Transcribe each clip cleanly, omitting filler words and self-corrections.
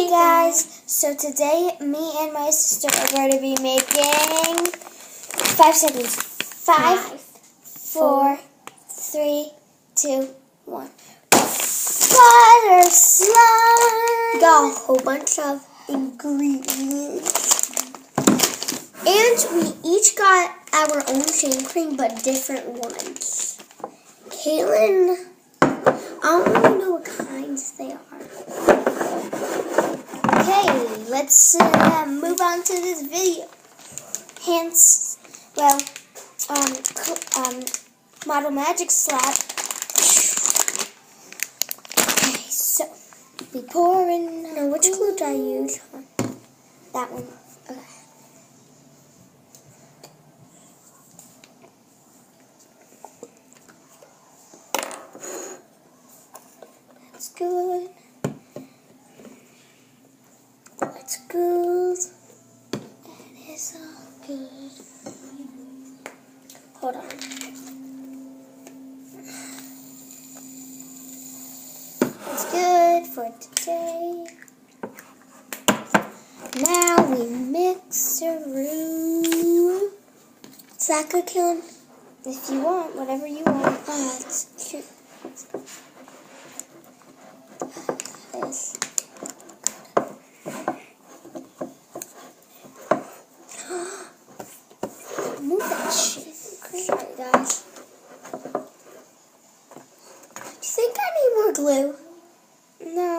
Hey guys, so today me and my sister are going to be making 5 seconds. 5, 4, 3, 2, 1. Butter slime! Got a whole bunch of ingredients. And we each got our own shaving cream, but different ones. Caitlin, I don't really know what kinds they are. Okay, let's move on to this video. Hence, well, Model Magic Slap. Okay, so be pouring. Now, which glue do I use? That one. Okay. That's good. That's good. That is all good. Hold on. That's good for today. Now we mix-a-roo. Is that good, Caitlin? If you want, whatever you want. That's cute. This. Move that shit. Sorry, guys. Do you think I need more glue? No.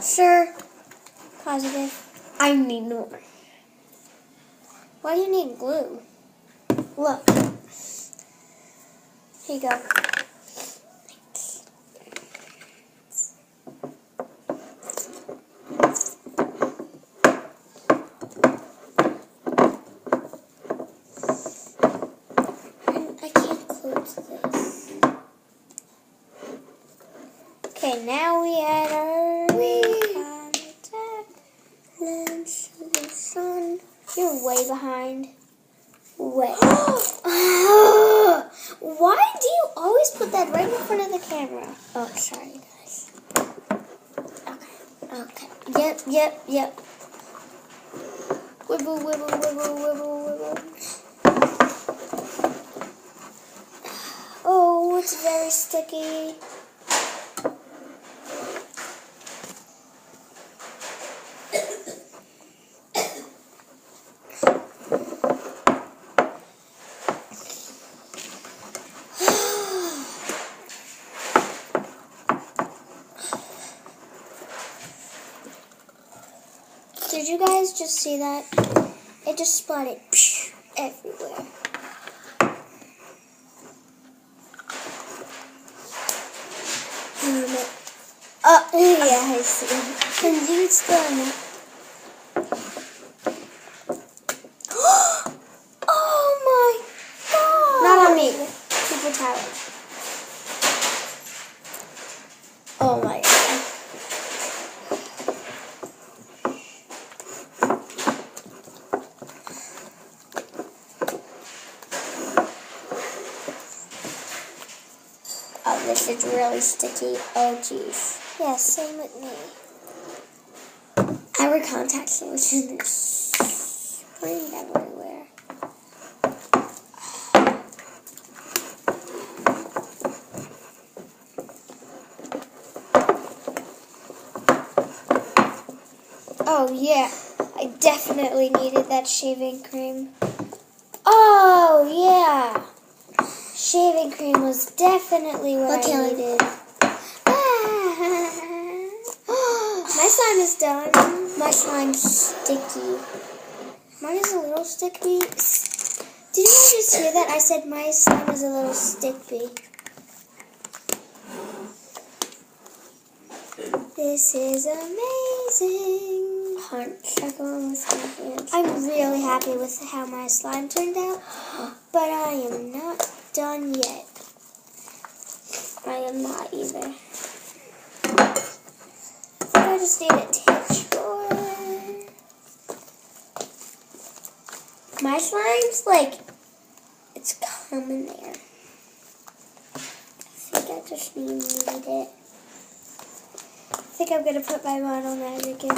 Sure. Positive. I need more. Why do you need glue? Look. Here you go. I can't close this. Okay, now we add our contact Lens to the sun. You're way behind. Wait. Why do you always put that right in front of the camera? Oh, sorry, guys. Okay. Yep. Wibble, wibble, wibble, wibble, wibble. Oh, it's very sticky. Did you guys just see that? It just splattered everywhere. Oh, yeah, I see. Can you still not? Oh my god! Not on me. Super tired. Oh my god. Oh, this is really sticky. Oh, jeez. Yeah, same with me. Our contact solution is spraying everywhere. Oh, yeah. I definitely needed that shaving cream. Oh, yeah. Shaving cream was definitely what Okay. I needed. My slime is done. My slime's sticky. Mine is a little sticky. Did you guys just hear that? I said my slime is a little sticky. This is amazing. Punch. I go on with my hands. I'm really happy with how my slime turned out, but I am not done yet. I am not either. I just need a texture. My slime's like, it's coming there. I think I just need it. think I'm gonna put my model magic in.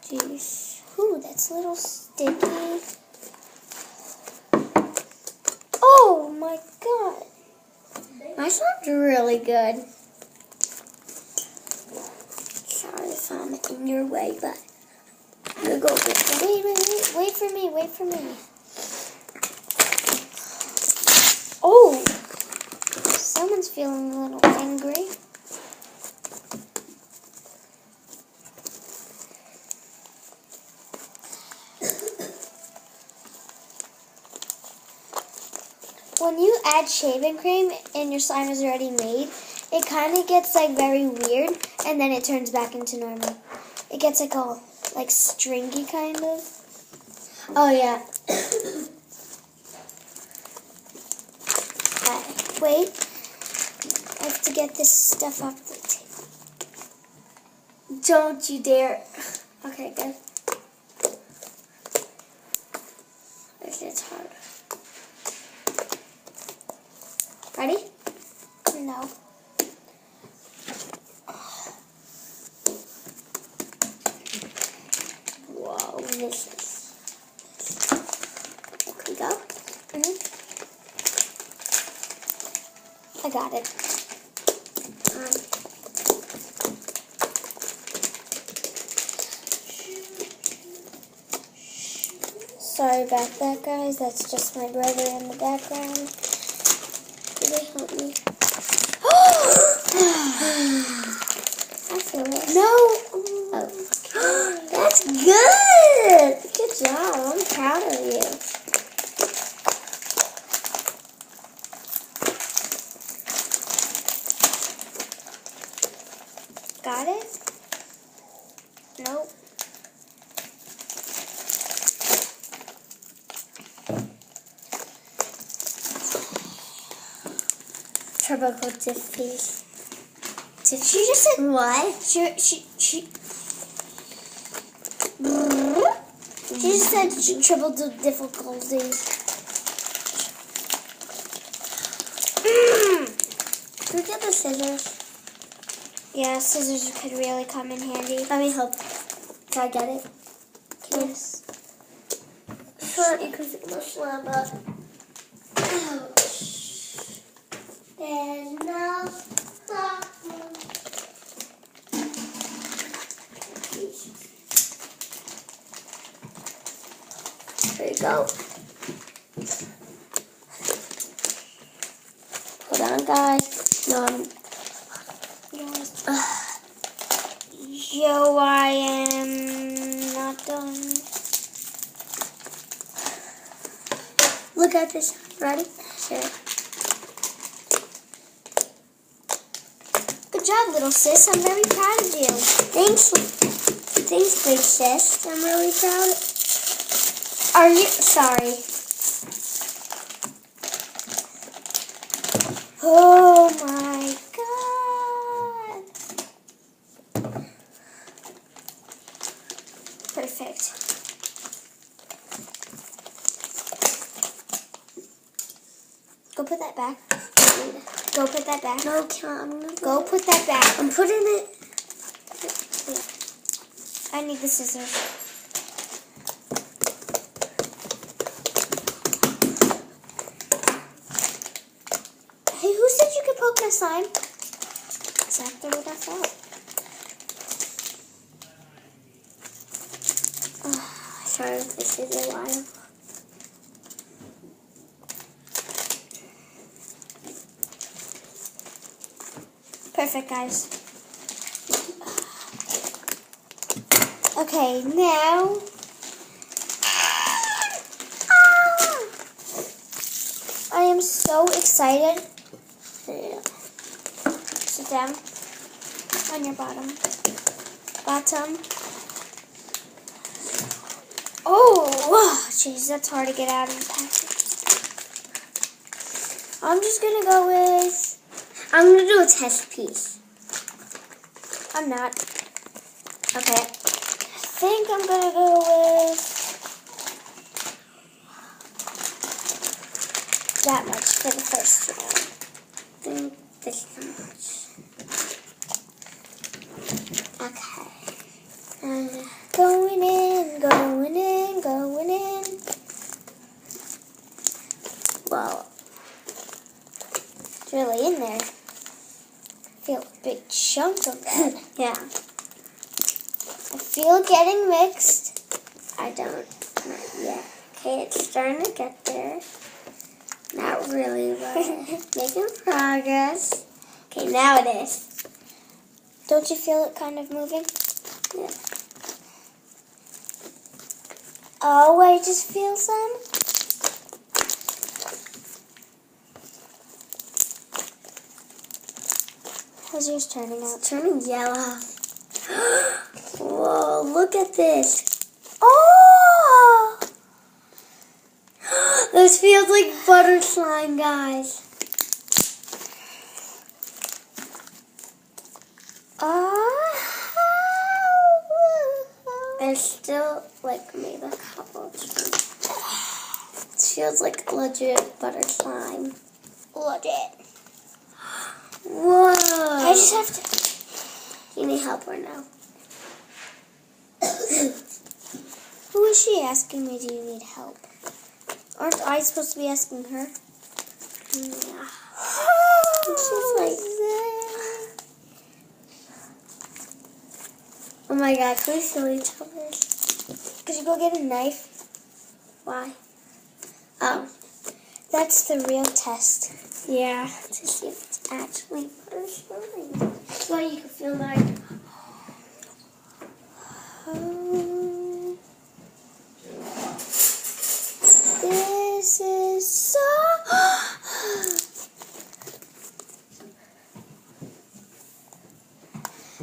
Jeez. Ooh, that's a little sticky. Oh my god. Mine sounds really good. Sorry if I'm in your way, but I'm gonna go get them. Wait for me. Oh, someone's feeling a little angry. When you add shaving cream and your slime is already made, it kind of gets like very weird, and then it turns back into normal. It gets like all like stringy kind of. Oh yeah. Wait, I have to get this stuff off the table. Don't you dare. Okay, good. It's hard. Ready? No. Whoa, this is. There we go. I got it. Sorry about that, guys. That's just my brother in the background. Did they help me? I feel it. No. Oh. That's good. Good job. I'm proud of you. Got it? Nope. Turbo coat Tiffy. She just said What? she just said triple the difficulties. Can we get the scissors? Yeah, scissors could really come in handy. Let me help. Can I get it? Yes. Sorry, because it was slam up. Ouch. There's no problem. There you go. Hold on, guys. No, Yo, I am not done. Look at this. Ready? Sure. Good job, little sis. I'm very proud of you. Thanks, big sis. I'm really proud. Are you sorry? Oh my god. Perfect. Go put that back. Go put that back. No, I'm gonna Go put that back. I'm putting it. I need the scissors. Hey, who said you could poke my slime? Exactly what I thought. Sorry if this is a while. Perfect, guys. Okay, now. I am so excited. Yeah. Sit down on your bottom. Oh, jeez, that's hard to get out of the package. I'm just gonna go with. I'm gonna do a test piece. I'm not. Okay. I think I'm gonna go with that much for the first round. this much. Okay. And Going in, going in, going in. well, It's really in there. I feel a big chunk of that. yeah. I feel it getting mixed. I don't. Not yet. Okay, it's starting to get there. Not really, but making progress. Okay, now it is. Don't you feel it kind of moving? Yeah. Oh, I just feel some. How's yours turning out? It's turning yellow. Whoa, look at this. Oh! This feels like butter slime, guys. There's still like maybe a couple. It feels like legit butter slime. Legit. Whoa! I just have to. You need help or no? Who is she asking me? Do you need help? Aren't I supposed to be asking her? Yeah. She's like, Oh my god, can we show each other? could you go get a knife? Why? Oh, That's the real test. yeah. To see if it's actually butter slime. So you can feel my. Oh, this is so.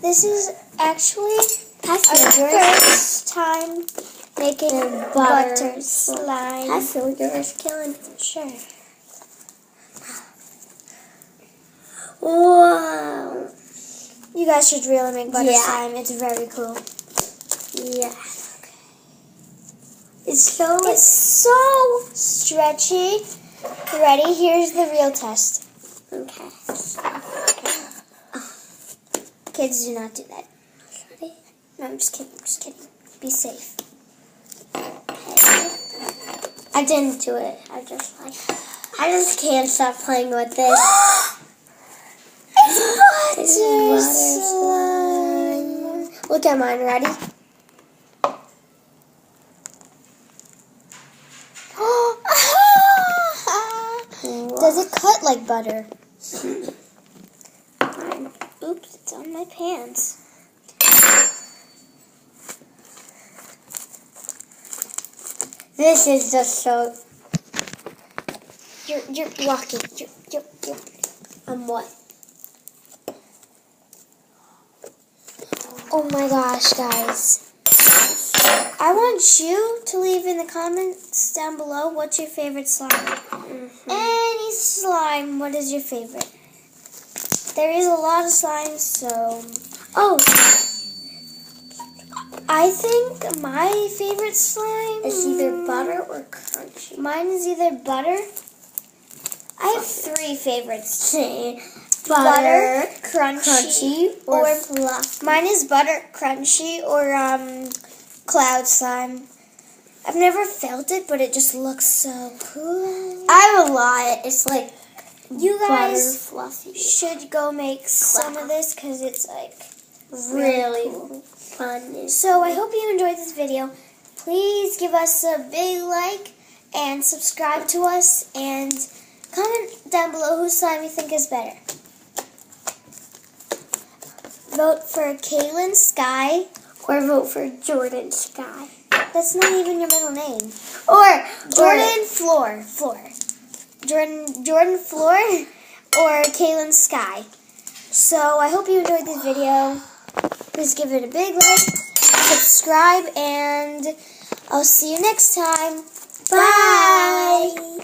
This is actually our first time making butter slime. I feel yours killing. Sure. Whoa. You guys should really make butter Yeah. slime. It's very cool. Yeah. It's so. It's so stretchy. Ready? Here's the real test. Okay. Kids, do not do that. Ready? No, I'm just kidding. I'm just kidding. Be safe. I didn't do it. I just can't stop playing with this. It's Butter slime. slime. Look at mine. Ready? Does it cut like butter? Mine. Oops, it's on my pants. This is just so. You're walking. You're. What? Oh my gosh, guys. I want you to leave in the comments down below what's your favorite slime. Any slime, what is your favorite? There is a lot of slimes, so... Oh, I think my favorite slime... it's either butter or crunchy. Mine is either butter. I have three favorites. Butter, crunchy, or fluffy. Mine is butter, crunchy, or cloud slime. I've never felt it, but it just looks so cool. I have a lot. It's like You butter guys fluffy. should go make some of this because it's like Really cool. fun. So I hope you enjoyed this video. Please give us a big like and subscribe to us and comment down below whose slime you think is better. Vote for Kaylin Sky. Or vote for Jordan Sky. That's not even your middle name. Or Jordan Floor. Jordan Floor or Kaylin Sky. So I hope you enjoyed this video. Please give it a big like, subscribe, and I'll see you next time. Bye!